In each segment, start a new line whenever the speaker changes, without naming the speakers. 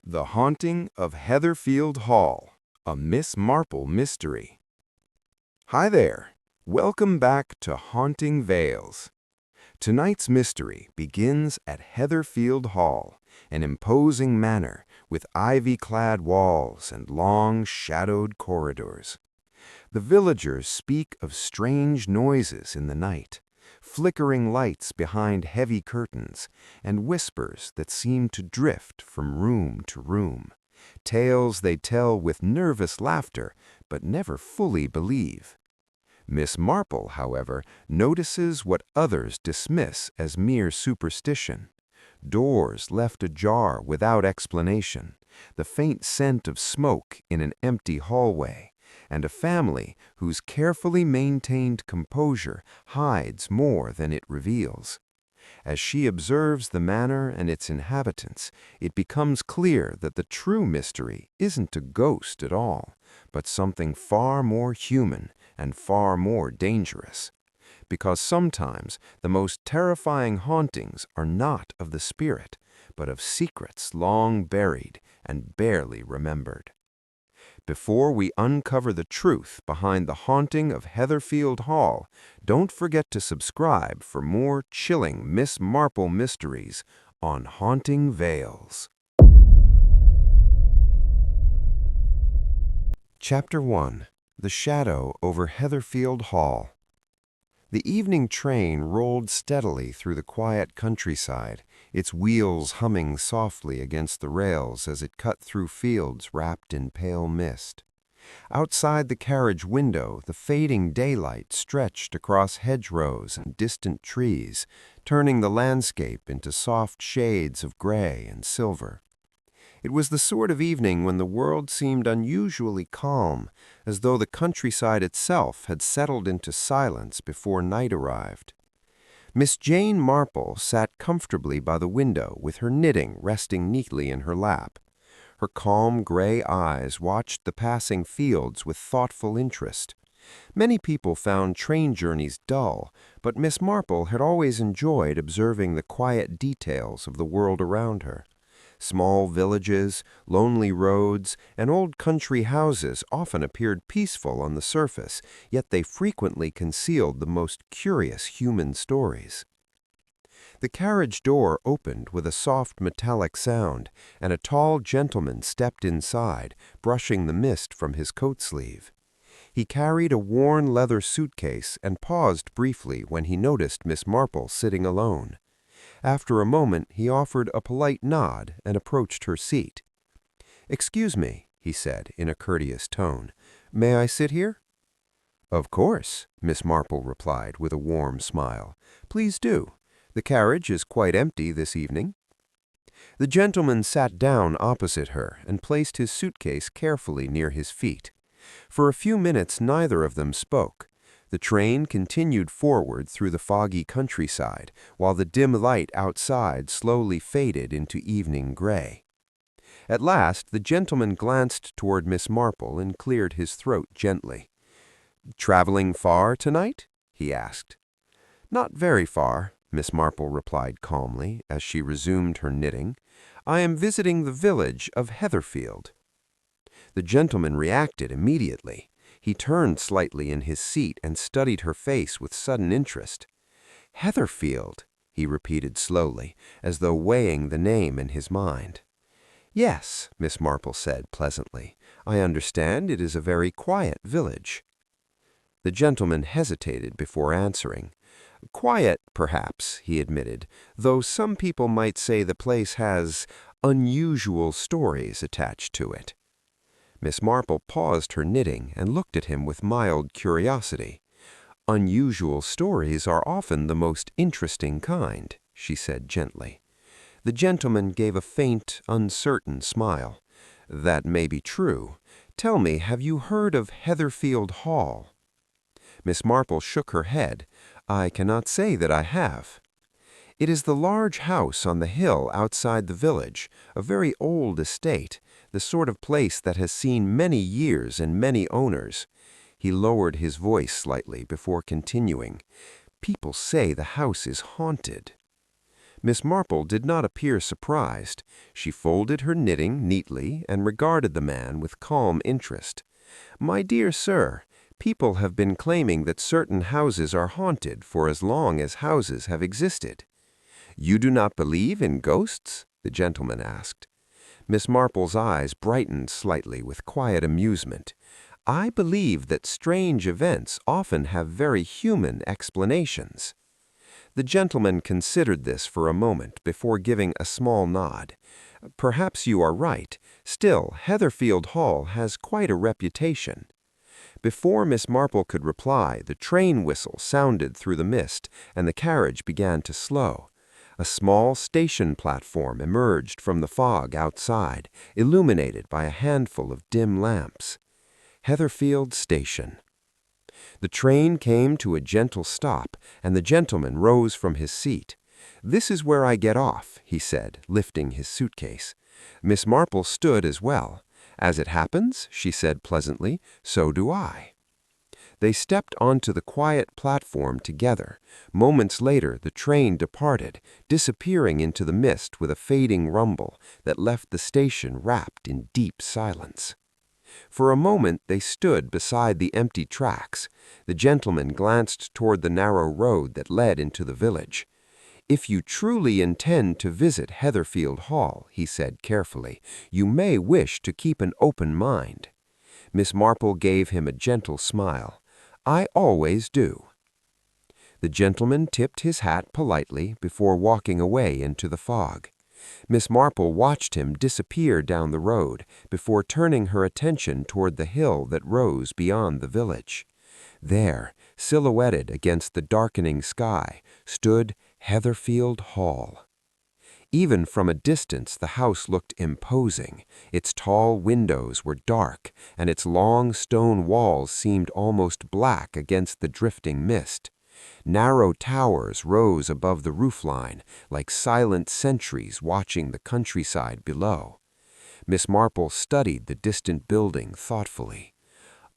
The Haunting of Heatherfield Hall, a Miss Marple mystery. Hi there. Welcome back to Haunting Vales. Tonight's mystery begins at Heatherfield Hall, an imposing manor with ivy-clad walls and long, shadowed corridors. The villagers speak of strange noises in the night, flickering lights behind heavy curtains, and whispers that seem to drift from room to room, tales they tell with nervous laughter but never fully believe. Miss Marple, however, notices what others dismiss as mere superstition: doors left ajar without explanation, the faint scent of smoke in an empty hallway, and a family whose carefully maintained composure hides more than it reveals. As she observes the manor and its inhabitants, it becomes clear that the true mystery isn't a ghost at all, but something far more human and far more dangerous. Because sometimes the most terrifying hauntings are not of the spirit, but of secrets long buried and barely remembered. Before we uncover the truth behind the haunting of Heatherfield Hall, don't forget to subscribe for more chilling Miss Marple mysteries on Haunting Vales. Chapter 1. The Shadow over Heatherfield Hall. The evening train rolled steadily through the quiet countryside, its wheels humming softly against the rails as it cut through fields wrapped in pale mist. Outside the carriage window, the fading daylight stretched across hedgerows and distant trees, turning the landscape into soft shades of gray and silver. It was the sort of evening when the world seemed unusually calm, as though the countryside itself had settled into silence before night arrived. Miss Jane Marple sat comfortably by the window with her knitting resting neatly in her lap. Her calm gray eyes watched the passing fields with thoughtful interest. Many people found train journeys dull, but Miss Marple had always enjoyed observing the quiet details of the world around her. Small villages, lonely roads, and old country houses often appeared peaceful on the surface, yet they frequently concealed the most curious human stories. The carriage door opened with a soft metallic sound, and a tall gentleman stepped inside, brushing the mist from his coat sleeve. He carried a worn leather suitcase and paused briefly when he noticed Miss Marple sitting alone. After a moment, he offered a polite nod and approached her seat. "Excuse me," he said in a courteous tone. "May I sit here?" "Of course," Miss Marple replied with a warm smile. "Please do. The carriage is quite empty this evening." The gentleman sat down opposite her and placed his suitcase carefully near his feet. For a few minutes neither of them spoke. The train continued forward through the foggy countryside, while the dim light outside slowly faded into evening gray. At last, the gentleman glanced toward Miss Marple and cleared his throat gently. "Traveling far tonight?" he asked. "Not very far," Miss Marple replied calmly as she resumed her knitting. "I am visiting the village of Heatherfield." The gentleman reacted immediately. He turned slightly in his seat and studied her face with sudden interest. "Heatherfield," he repeated slowly, as though weighing the name in his mind. "Yes," Miss Marple said pleasantly. "I understand it is a very quiet village." The gentleman hesitated before answering. "Quiet, perhaps," he admitted, "though some people might say the place has unusual stories attached to it." Miss Marple paused her knitting and looked at him with mild curiosity. "Unusual stories are often the most interesting kind," she said gently. The gentleman gave a faint, uncertain smile. "That may be true. Tell me, have you heard of Heatherfield Hall?" Miss Marple shook her head. "I cannot say that I have." "It is the large house on the hill outside the village, a very old estate, the sort of place that has seen many years and many owners." He lowered his voice slightly before continuing. "People say the house is haunted." Miss Marple did not appear surprised. She folded her knitting neatly and regarded the man with calm interest. "My dear sir, people have been claiming that certain houses are haunted for as long as houses have existed." "You do not believe in ghosts?" the gentleman asked. Miss Marple's eyes brightened slightly with quiet amusement. "I believe that strange events often have very human explanations." The gentleman considered this for a moment before giving a small nod. "Perhaps you are right. Still, Heatherfield Hall has quite a reputation." Before Miss Marple could reply, the train whistle sounded through the mist, and the carriage began to slow. A small station platform emerged from the fog outside, illuminated by a handful of dim lamps. Heatherfield Station. The train came to a gentle stop, and the gentleman rose from his seat. "This is where I get off," he said, lifting his suitcase. Miss Marple stood as well. "As it happens," she said pleasantly, "so do I." They stepped onto the quiet platform together. Moments later, the train departed, disappearing into the mist with a fading rumble that left the station wrapped in deep silence. For a moment they stood beside the empty tracks. The gentleman glanced toward the narrow road that led into the village. "If you truly intend to visit Heatherfield Hall," he said carefully, "you may wish to keep an open mind." Miss Marple gave him a gentle smile. "I always do." The gentleman tipped his hat politely before walking away into the fog. Miss Marple watched him disappear down the road before turning her attention toward the hill that rose beyond the village. There, silhouetted against the darkening sky, stood Heatherfield Hall. Even from a distance, the house looked imposing. Its tall windows were dark, and its long stone walls seemed almost black against the drifting mist. Narrow towers rose above the roofline, like silent sentries watching the countryside below. Miss Marple studied the distant building thoughtfully.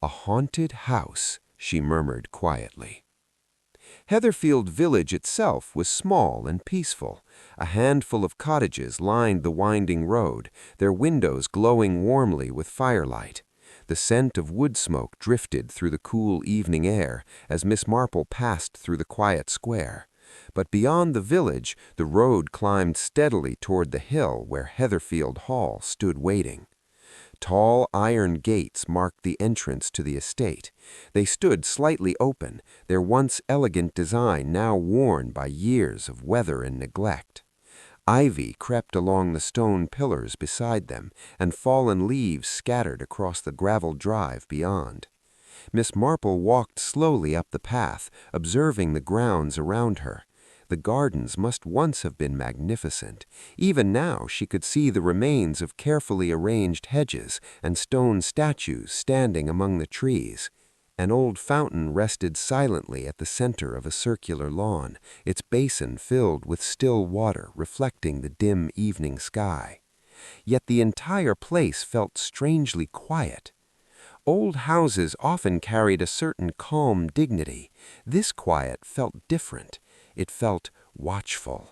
"A haunted house," she murmured quietly. Heatherfield village itself was small and peaceful. A handful of cottages lined the winding road, their windows glowing warmly with firelight. The scent of wood smoke drifted through the cool evening air as Miss Marple passed through the quiet square. But beyond the village, the road climbed steadily toward the hill where Heatherfield Hall stood waiting. Tall iron gates marked the entrance to the estate. They stood slightly open, their once elegant design now worn by years of weather and neglect. Ivy crept along the stone pillars beside them, and fallen leaves scattered across the gravel drive beyond. Miss Marple walked slowly up the path, observing the grounds around her. The gardens must once have been magnificent. Even now she could see the remains of carefully arranged hedges and stone statues standing among the trees. An old fountain rested silently at the center of a circular lawn, its basin filled with still water reflecting the dim evening sky. Yet the entire place felt strangely quiet. Old houses often carried a certain calm dignity. This quiet felt different. It felt watchful.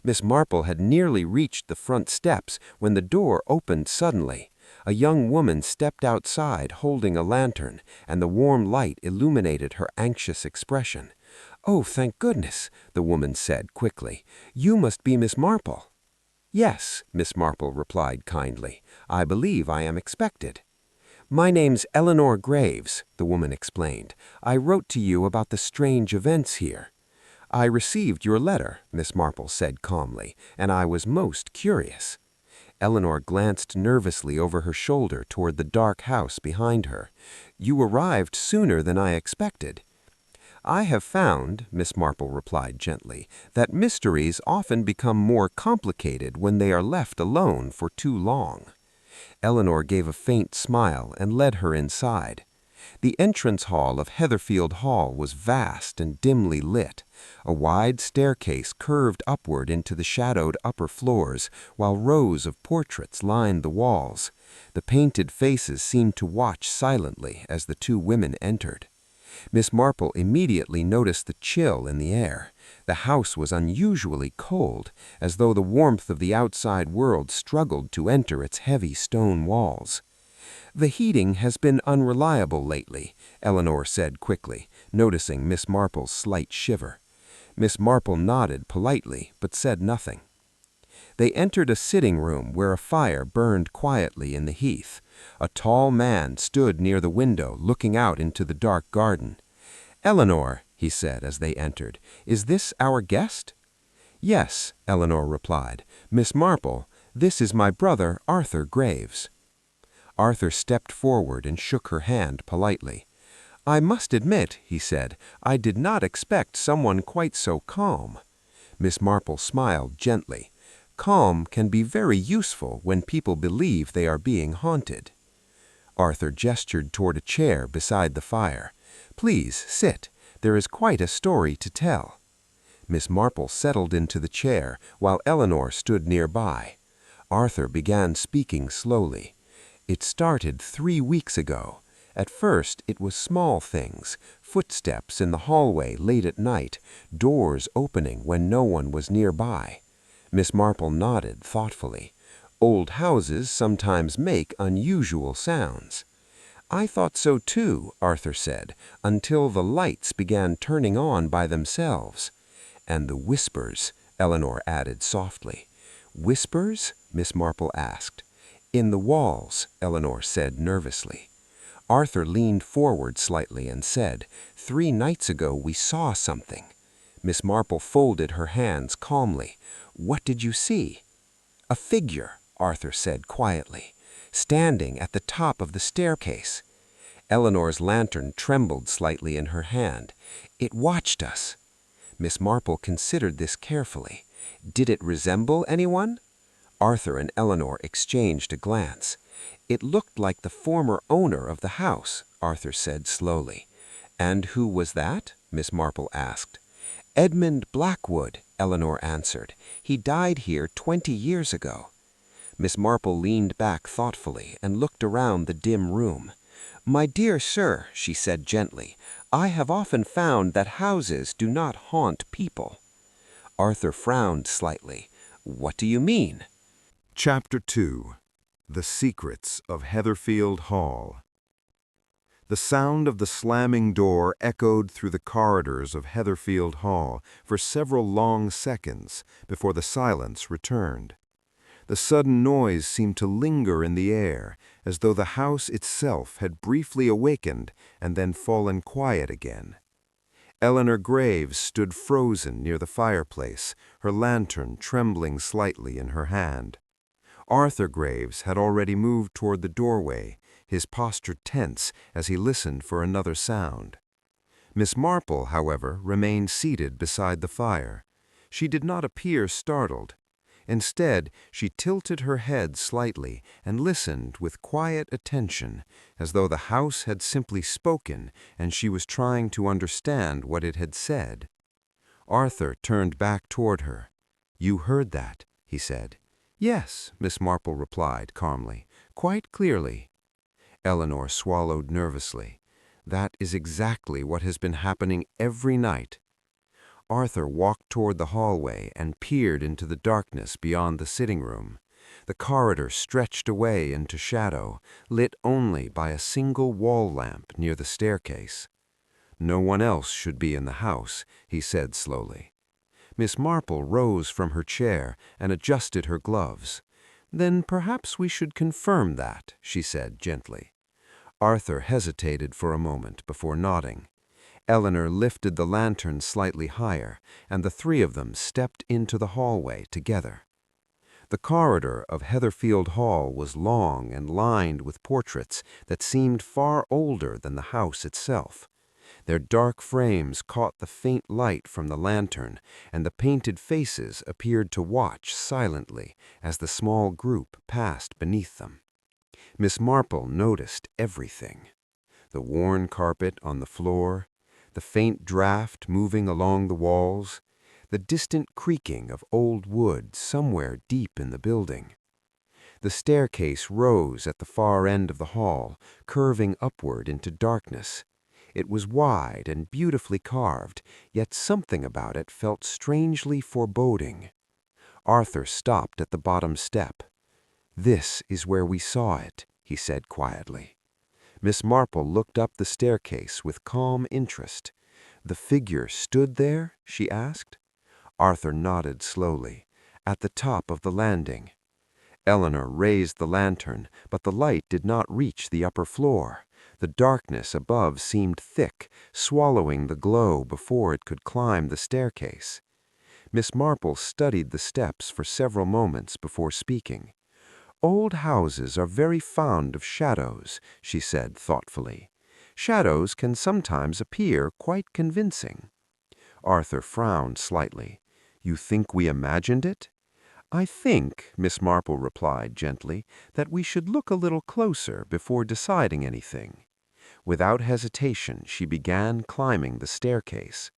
Miss Marple had nearly reached the front steps when the door opened suddenly. A young woman stepped outside holding a lantern, and the warm light illuminated her anxious expression. "Oh, thank goodness," the woman said quickly. "You must be Miss Marple." "Yes," Miss Marple replied kindly. "I believe I am expected." "My name's Eleanor Graves," the woman explained. "I wrote to you about the strange events here." "I received your letter," Miss Marple said calmly, "and I was most curious." Eleanor glanced nervously over her shoulder toward the dark house behind her. "You arrived sooner than I expected." "I have found," Miss Marple replied gently, "that mysteries often become more complicated when they are left alone for too long." Eleanor gave a faint smile and led her inside. The entrance hall of Heatherfield Hall was vast and dimly lit. A wide staircase curved upward into the shadowed upper floors, while rows of portraits lined the walls. The painted faces seemed to watch silently as the two women entered. Miss Marple immediately noticed the chill in the air.
The house was unusually cold, as though the warmth of the outside world struggled to enter its heavy stone walls. "The heating has been unreliable lately," Eleanor said quickly, noticing Miss Marple's slight shiver. Miss Marple nodded politely, but said nothing. They entered a sitting room where a fire burned quietly in the heath. A tall man stood near the window, looking out into the dark garden. "Eleanor," he said as they entered, "is this our guest?" "Yes," Eleanor replied. "Miss Marple, this is my brother, Arthur Graves." Arthur stepped forward and shook her hand politely. "I must admit," he said, "I did not expect someone quite so calm." Miss Marple smiled gently. "Calm can be very useful when people believe they are being haunted." Arthur gestured toward a chair beside the fire. "Please sit. There is quite a story to tell." Miss Marple settled into the chair while Eleanor stood nearby. Arthur began speaking slowly. "It started 3 weeks ago. At first, it was small things, footsteps in the hallway late at night, doors opening when no one was nearby." Miss Marple nodded thoughtfully. "Old houses sometimes make unusual sounds." "I thought so too," Arthur said, "until the lights began turning on by themselves." "And the whispers," Eleanor added softly. "Whispers?" Miss Marple asked. "In the walls," Eleanor said nervously. Arthur leaned forward slightly and said, "3 nights ago we saw something." Miss Marple folded her hands calmly. "What did you see?" "A figure," Arthur said quietly, "standing at the top of the staircase." Eleanor's lantern trembled slightly in her hand. "It watched us." Miss Marple considered this carefully. "Did it resemble anyone?" Arthur and Eleanor exchanged a glance. "It looked like the former owner of the house," Arthur said slowly. "And who was that?" Miss Marple asked. "Edmund Blackwood," Eleanor answered. "He died here 20 years ago." Miss Marple leaned back thoughtfully and looked around the dim room. "My dear sir," she said gently, "I have often found that houses do not haunt people." Arthur frowned slightly. "What do you mean?"
Chapter 2. The Secrets of Heatherfield Hall. The sound of the slamming door echoed through the corridors of Heatherfield Hall for several long seconds before the silence returned. The sudden noise seemed to linger in the air, as though the house itself had briefly awakened and then fallen quiet again. Eleanor Graves stood frozen near the fireplace, her lantern trembling slightly in her hand. Arthur Graves had already moved toward the doorway, his posture tense as he listened for another sound. Miss Marple, however, remained seated beside the fire. She did not appear startled. Instead, she tilted her head slightly and listened with quiet attention, as though the house had simply spoken and she was trying to understand what it had said. Arthur turned back toward her. "You heard that," he said. "Yes," Miss Marple replied calmly, "quite clearly." Eleanor swallowed nervously. "That is exactly what has been happening every night." Arthur walked toward the hallway and peered into the darkness beyond the sitting room. The corridor stretched away into shadow, lit only by a single wall lamp near the staircase. "No one else should be in the house," he said slowly. Miss Marple rose from her chair and adjusted her gloves. "Then perhaps we should confirm that," she said gently. Arthur hesitated for a moment before nodding. Eleanor lifted the lantern slightly higher, and the 3 of them stepped into the hallway together. The corridor of Heatherfield Hall was long and lined with portraits that seemed far older than the house itself. Their dark frames caught the faint light from the lantern, and the painted faces appeared to watch silently as the small group passed beneath them. Miss Marple noticed everything: the worn carpet on the floor, the faint draft moving along the walls, the distant creaking of old wood somewhere deep in the building. The staircase rose at the far end of the hall, curving upward into darkness.
It was wide and beautifully carved, yet something about it felt strangely foreboding. Arthur stopped at the bottom step. "This is where we saw it," he said quietly. Miss Marple looked up the staircase with calm interest. "The figure stood there?" she asked. Arthur nodded slowly. "At the top of the landing." Eleanor raised the lantern, but the light did not reach the upper floor. The darkness above seemed thick, swallowing the glow before it could climb the staircase. Miss Marple studied the steps for several moments before speaking. "Old houses are very fond of shadows," she said thoughtfully. "Shadows can sometimes appear quite convincing." Arthur frowned slightly. "You think we imagined it?" "I think," Miss Marple replied gently, "that we should look a little closer before deciding anything." Without hesitation, she began climbing the staircase.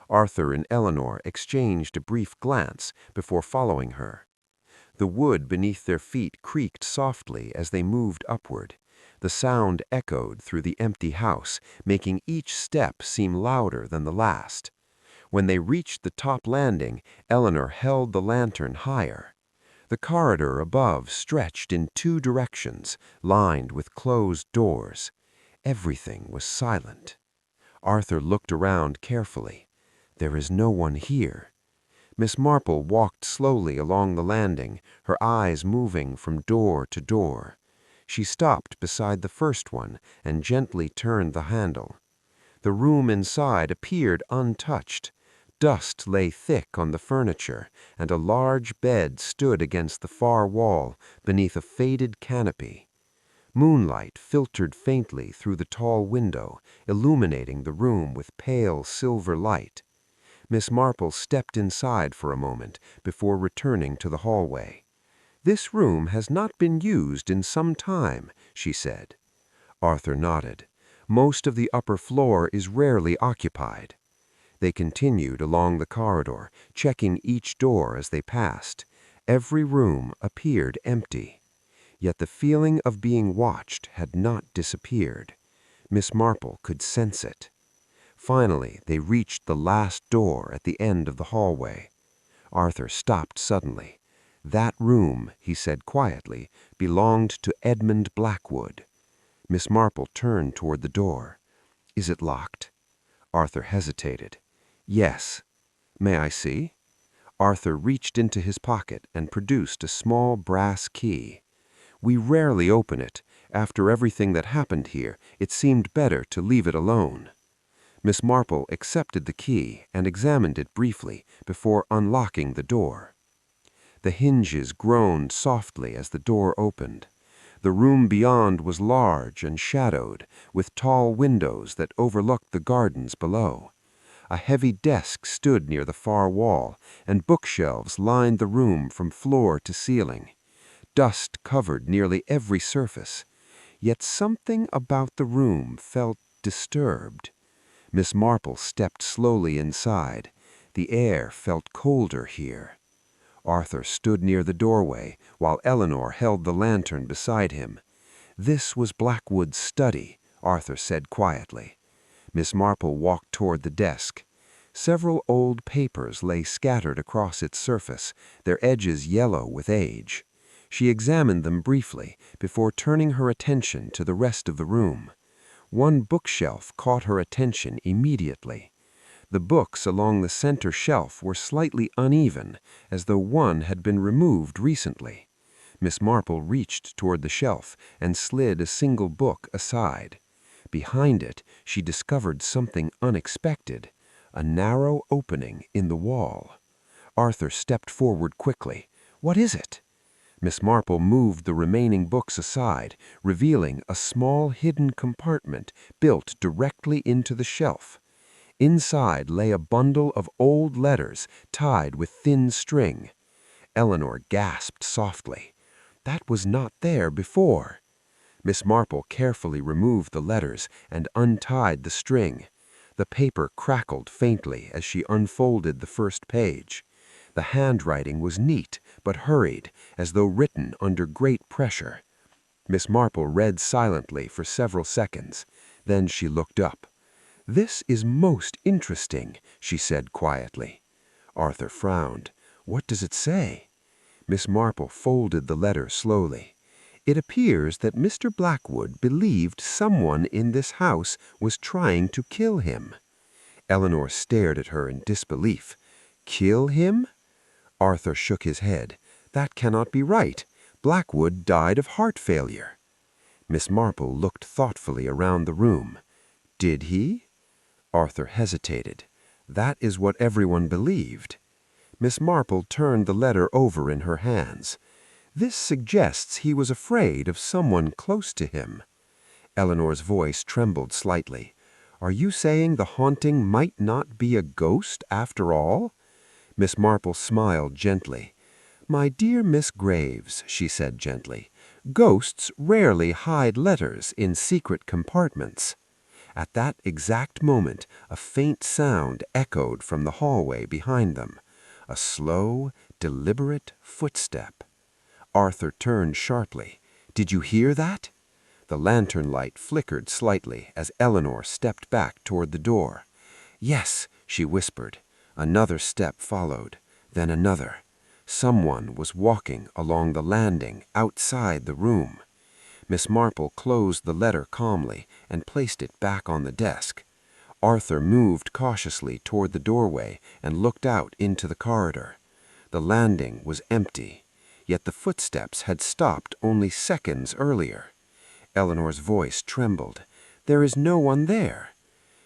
Arthur and Eleanor exchanged a brief glance before following her. The wood beneath their feet creaked softly as they moved upward. The sound echoed through the empty house, making each step seem louder than the last. When they reached the top landing, Eleanor held the lantern higher. The corridor above stretched in two directions, lined with closed doors. Everything was silent. Arthur looked around carefully. "There is no one here." Miss Marple walked slowly along the landing, her eyes moving from door to door. She stopped beside the first one and gently turned the handle. The room inside appeared untouched. Dust lay thick on the furniture, and a large bed stood against the far wall beneath a faded canopy. Moonlight filtered faintly through the tall window, illuminating the room with pale silver light. Miss Marple stepped inside for a moment before returning to the hallway. "This room has not been used in some time," she said. Arthur nodded. "Most of the upper floor is rarely occupied." They continued along the corridor, checking each door as they passed. Every room appeared empty. Yet the feeling of being watched had not disappeared. Miss Marple could sense it. Finally, they reached the last door at the end of the hallway. Arthur stopped suddenly. "That room," he said quietly, "belonged to Edmund Blackwood." Miss Marple turned toward the door. "Is it locked?" Arthur hesitated. "Yes." "May I see?" Arthur reached into his pocket and produced a small brass key. "We rarely open it. After everything that happened here, it seemed better to leave it alone." Miss Marple accepted the key and examined it briefly before unlocking the door. The hinges groaned softly as the door opened. The room beyond was large and shadowed, with tall windows that overlooked the gardens below. A heavy desk stood near the far wall, and bookshelves lined the room from floor to ceiling. Dust covered nearly every surface. Yet something about the room felt disturbed. Miss Marple stepped slowly inside. The air felt colder here. Arthur stood near the doorway, while Eleanor held the lantern beside him. "This was Blackwood's study," Arthur said quietly. Miss Marple walked toward the desk. Several old papers lay scattered across its surface, their edges yellow with age. She examined them briefly before turning her attention to the rest of the room. One bookshelf caught her attention immediately. The books along the center shelf were slightly uneven, as though one had been removed recently. Miss Marple reached toward the shelf and slid a single book aside. Behind it, she discovered something unexpected, a narrow opening in the wall. Arthur stepped forward quickly. "What is it?" Miss Marple moved the remaining books aside, revealing a small hidden compartment built directly into the shelf. Inside lay a bundle of old letters tied with thin string. Eleanor gasped softly. That was not there before. Miss Marple carefully removed the letters and untied the string. The paper crackled faintly as she unfolded the first page. The handwriting was neat but hurried, as though written under great pressure. Miss Marple read silently for several seconds. Then she looked up. "This is most interesting," she said quietly. Arthur frowned. "What does it say?" Miss Marple folded the letter slowly. "It appears that Mr. Blackwood believed someone in this house was trying to kill him." Eleanor stared at her in disbelief. "Kill him?" Arthur shook his head. "That cannot be right. Blackwood died of heart failure." Miss Marple looked thoughtfully around the room. "Did he?" Arthur hesitated. "That is what everyone believed." Miss Marple turned the letter over in her hands. "This suggests he was afraid of someone close to him." Eleanor's voice trembled slightly. "Are you saying the haunting might not be a ghost after all?" Miss Marple smiled gently. "My dear Miss Graves," she said gently, "ghosts rarely hide letters in secret compartments." At that exact moment, a faint sound echoed from the hallway behind them. A slow, deliberate footstep. Arthur turned sharply. "Did you hear that?" The lantern light flickered slightly as Eleanor stepped back toward the door. "Yes," she whispered. Another step followed, then another. Someone was walking along the landing outside the room. Miss Marple closed the letter calmly and placed it back on the desk. Arthur moved cautiously toward the doorway and looked out into the corridor. The landing was empty, yet the footsteps had stopped only seconds earlier. Eleanor's voice trembled. "There is no one there."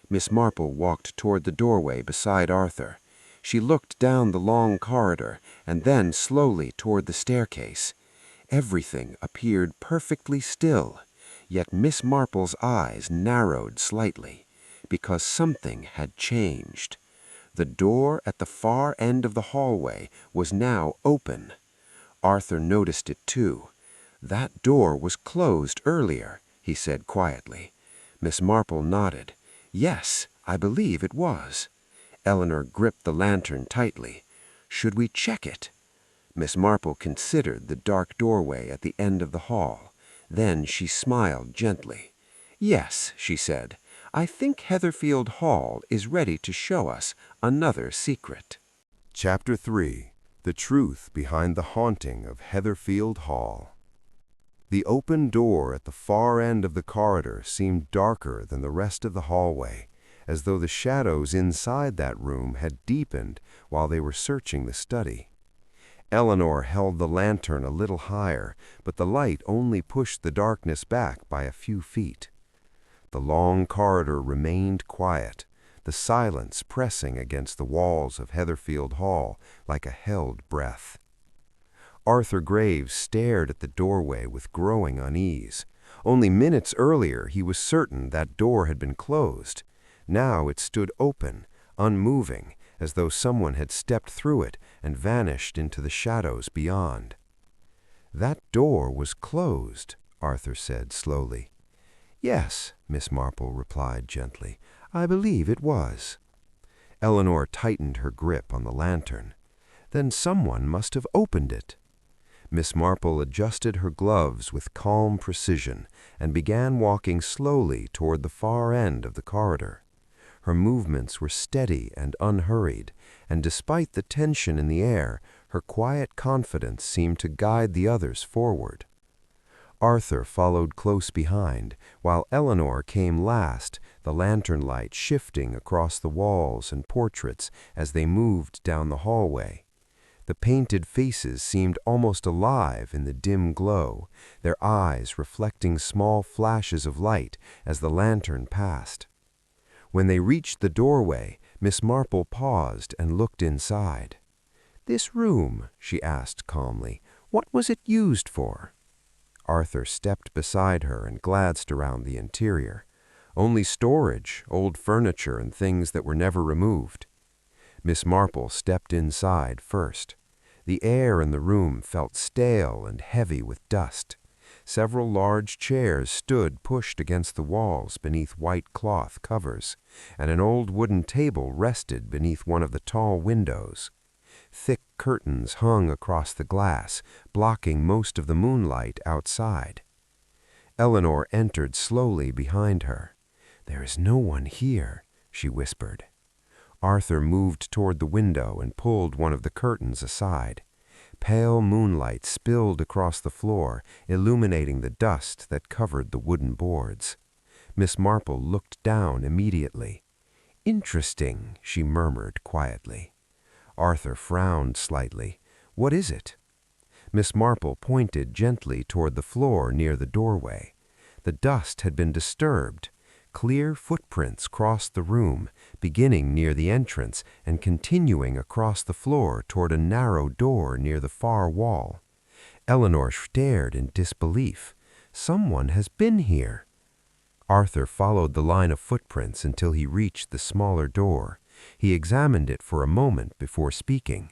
Miss Marple walked toward the doorway beside Arthur. She looked down the long corridor and then slowly toward the staircase. Everything appeared perfectly still, yet Miss Marple's eyes narrowed slightly, because something had changed. The door at the far end of the hallway was now open. Arthur noticed it too. "That door was closed earlier," he said quietly. Miss Marple nodded. "Yes, I believe it was." Eleanor gripped the lantern tightly. "Should we check it?" Miss Marple considered the dark doorway at the end of the hall. Then she smiled gently. "Yes," she said, "I think Heatherfield Hall is ready to show us another secret."
Chapter 3. The Truth Behind the Haunting of Heatherfield Hall. The open door at the far end of the corridor seemed darker than the rest of the hallway, as though the shadows inside that room had deepened while they were searching the study. Eleanor held the lantern a little higher, but the light only pushed the darkness back by a few feet. The long corridor remained quiet, the silence pressing against the walls of Heatherfield Hall like a held breath. Arthur Graves stared at the doorway with growing unease. Only minutes earlier he was certain that door had been closed. Now it stood open, unmoving, as though someone had stepped through it and vanished into the shadows beyond. "That door was closed," Arthur said slowly. "Yes," Miss Marple replied gently. "I believe it was." Eleanor tightened her grip on the lantern. "Then someone must have opened it." Miss Marple adjusted her gloves with calm precision and began walking slowly toward the far end of the corridor. Her movements were steady and unhurried, and despite the tension in the air, her quiet confidence seemed to guide the others forward. Arthur followed close behind, while Eleanor came last, the lantern light shifting across the walls and portraits as they moved down the hallway. The painted faces seemed almost alive in the dim glow, their eyes reflecting small flashes of light as the lantern passed. When they reached the doorway, Miss Marple paused and looked inside. "This room," she asked calmly, "what was it used for?" Arthur stepped beside her and glanced around the interior. "Only storage, old furniture and things that were never removed." Miss Marple stepped inside first. The air in the room felt stale and heavy with dust. Several large chairs stood pushed against the walls beneath white cloth covers, and an old wooden table rested beneath one of the tall windows. Thick curtains hung across the glass, blocking most of the moonlight outside. Eleanor entered slowly behind her. "There is no one here," she whispered. Arthur moved toward the window and pulled one of the curtains aside. Pale moonlight spilled across the floor, illuminating the dust that covered the wooden boards. Miss Marple looked down immediately. "Interesting," she murmured quietly. Arthur frowned slightly. "What is it?" Miss Marple pointed gently toward the floor near the doorway. The dust had been disturbed. Clear footprints crossed the room, beginning near the entrance and continuing across the floor toward a narrow door near the far wall. Eleanor stared in disbelief. "Someone has been here." Arthur followed the line of footprints until he reached the smaller door. He examined it for a moment before speaking.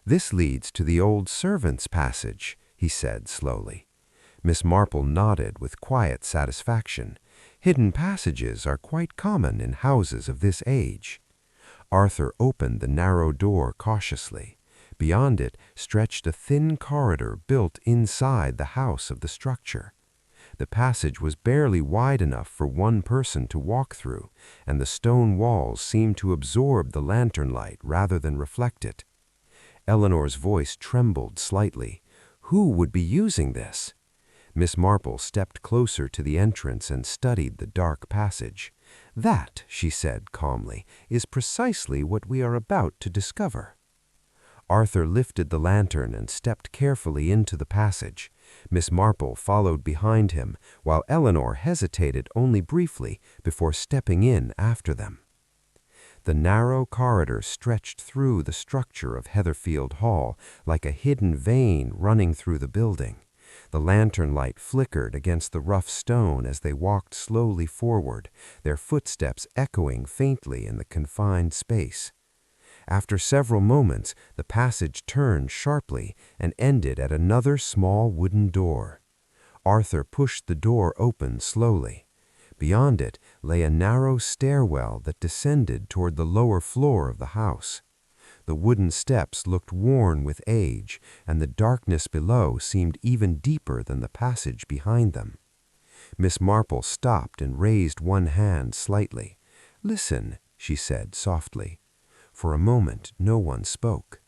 "This leads to the old servants' passage," he said slowly. Miss Marple nodded with quiet satisfaction. Hidden passages are quite common in houses of this age. Arthur opened the narrow door cautiously. Beyond it stretched a thin corridor built inside the house of the structure. The passage was barely wide enough for one person to walk through, and the stone walls seemed to absorb the lantern light rather than reflect it. Eleanor's voice trembled slightly. Who would be using this? Miss Marple stepped closer to the entrance and studied the dark passage. "That," she said calmly, "is precisely what we are about to discover." Arthur lifted the lantern and stepped carefully into the passage. Miss Marple followed behind him, while Eleanor hesitated only briefly before stepping in after them. The narrow corridor stretched through the structure of Heatherfield Hall like a hidden vein running through the building. The lantern light flickered against the rough stone as they walked slowly forward, their footsteps echoing faintly in the confined space. After several moments, the passage turned sharply and ended at another small wooden door. Arthur pushed the door open slowly. Beyond it lay a narrow stairwell that descended toward the lower floor of the house. The wooden steps looked worn with age, and the darkness below seemed even deeper than the passage behind them. Miss Marple stopped and raised one hand slightly. "Listen," she said softly. For a moment no one spoke.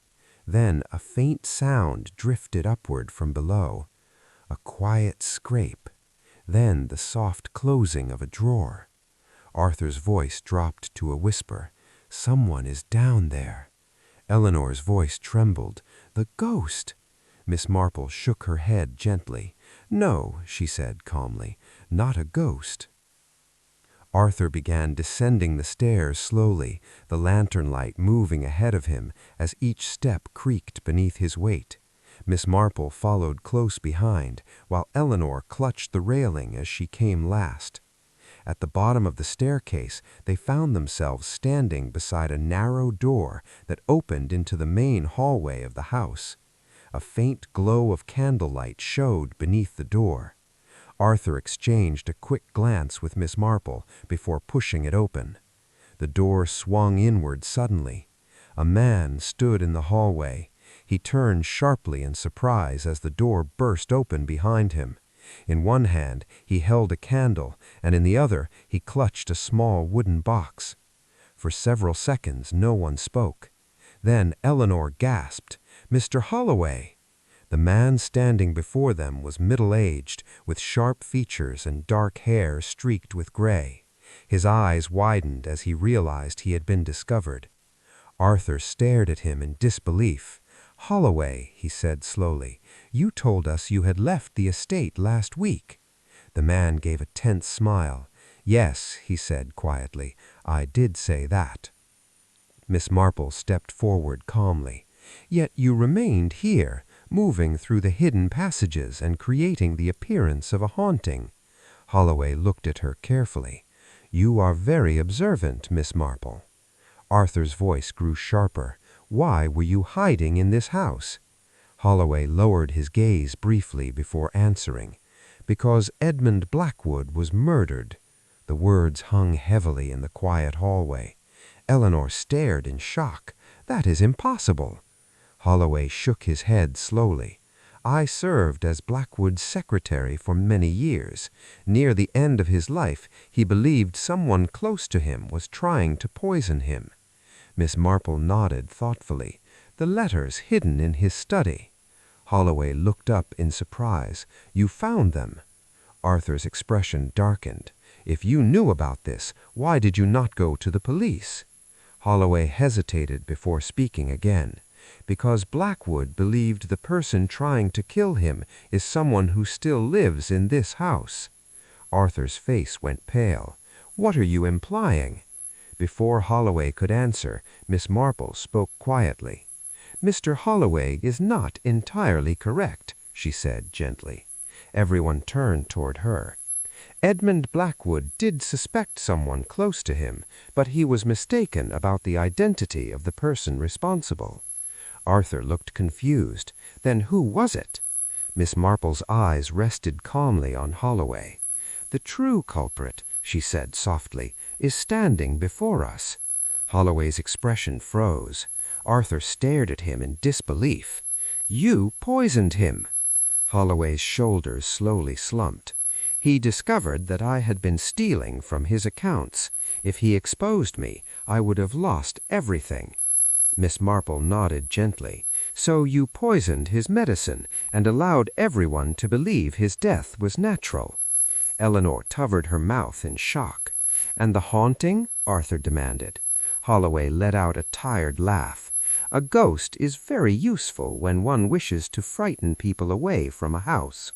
Then a faint sound drifted upward from below. A quiet scrape. Then the soft closing of a drawer. Arthur's voice dropped to a whisper. "Someone is down there." Eleanor's voice trembled. "The ghost!" Miss Marple shook her head gently. "No," she said calmly, "not a ghost." Arthur began descending the stairs slowly, the lantern light moving ahead of him as each step creaked beneath his weight. Miss Marple followed close behind, while Eleanor clutched the railing as she came last. At the bottom of the staircase, they found themselves standing beside a narrow door that opened into the main hallway of the house. A faint glow of candlelight showed beneath the door. Arthur exchanged a quick glance with Miss Marple before pushing it open. The door swung inward suddenly. A man stood in the hallway. He turned sharply in surprise as the door burst open behind him. In one hand, he held a candle, and in the other, he clutched a small wooden box. For several seconds, no one spoke. Then Eleanor gasped, "Mr. Holloway!" The man standing before them was middle-aged, with sharp features and dark hair streaked with gray. His eyes widened as he realized he had been discovered. Arthur stared at him in disbelief. "Holloway," he said slowly, "you told us you had left the estate last week." The man gave a tense smile. "Yes," he said quietly, "I did say that." Miss Marple stepped forward calmly. "Yet you remained here, moving through the hidden passages and creating the appearance of a haunting." Holloway looked at her carefully. "You are very observant, Miss Marple." Arthur's voice grew sharper. "Why were you hiding in this house?" Holloway lowered his gaze briefly before answering. "Because Edmund Blackwood was murdered." The words hung heavily in the quiet hallway. Eleanor stared in shock. "That is impossible." Holloway shook his head slowly.
I served as Blackwood's secretary for many years. Near the end of his life, he believed someone close to him was trying to poison him. Miss Marple nodded thoughtfully. The letters hidden in his study. Holloway looked up in surprise. You found them? Arthur's expression darkened. If you knew about this, why did you not go to the police? Holloway hesitated before speaking again. Because Blackwood believed the person trying to kill him is someone who still lives in this house. Arthur's face went pale. What are you implying? Before Holloway could answer, Miss Marple spoke quietly. Mr. Holloway is not entirely correct, she said gently. Everyone turned toward her. Edmund Blackwood did suspect someone close to him, but he was mistaken about the identity of the person responsible. Arthur looked confused. Then who was it? Miss Marple's eyes rested calmly on Holloway. The true culprit, she said softly, is standing before us. Holloway's expression froze. Arthur stared at him in disbelief. You poisoned him. Holloway's shoulders slowly slumped. He discovered that I had been stealing from his accounts. If he exposed me, I would have lost everything. Miss Marple nodded gently. So you poisoned his medicine and allowed everyone to believe his death was natural. Eleanor covered her mouth in shock. And the haunting? Arthur demanded. Holloway let out a tired laugh. A ghost is very useful when one wishes to frighten people away from a house.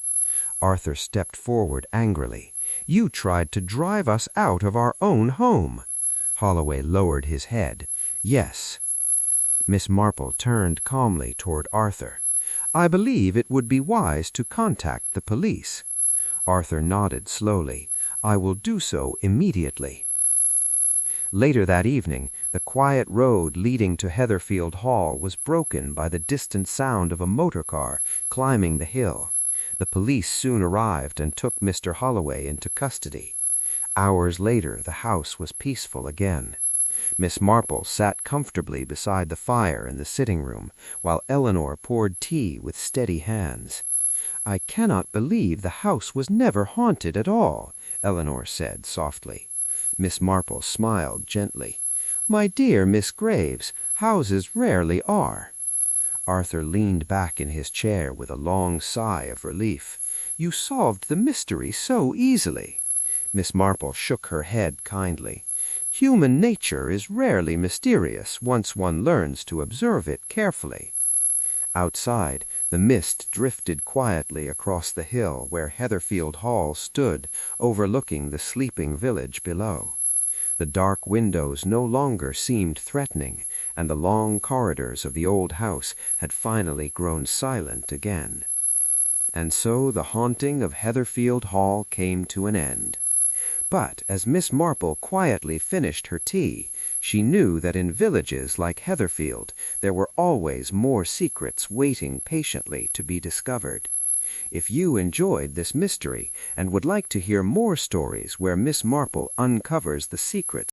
Arthur stepped forward angrily. You tried to drive us out of our own home. Holloway lowered his head. Yes. Miss Marple turned calmly toward Arthur. I believe it would be wise to contact the police. Arthur nodded slowly. I will do so immediately. Later that evening, the quiet road leading to Heatherfield Hall was broken by the distant sound of a motor car climbing the hill. The police soon arrived and took Mr. Holloway into custody. Hours later, the house was peaceful again. Miss Marple sat comfortably beside the fire in the sitting room, while Eleanor poured tea with steady hands. I cannot believe the house was never haunted at all, Eleanor said softly. Miss Marple smiled gently. My dear Miss Graves, houses rarely are. Arthur leaned back in his chair with a long sigh of relief. You solved the mystery so easily. Miss Marple shook her head kindly. Human nature is rarely mysterious once one learns to observe it carefully. Outside, the mist drifted quietly across the hill where Heatherfield Hall stood, overlooking the sleeping village below. The dark windows no longer seemed threatening, and the long corridors of the old house had finally grown silent again. And so the haunting of Heatherfield Hall came to an end. But as Miss Marple quietly finished her tea, she knew that in villages like Heatherfield there were always more secrets waiting patiently to be discovered. If you enjoyed this mystery and would like to hear more stories where Miss Marple uncovers the secrets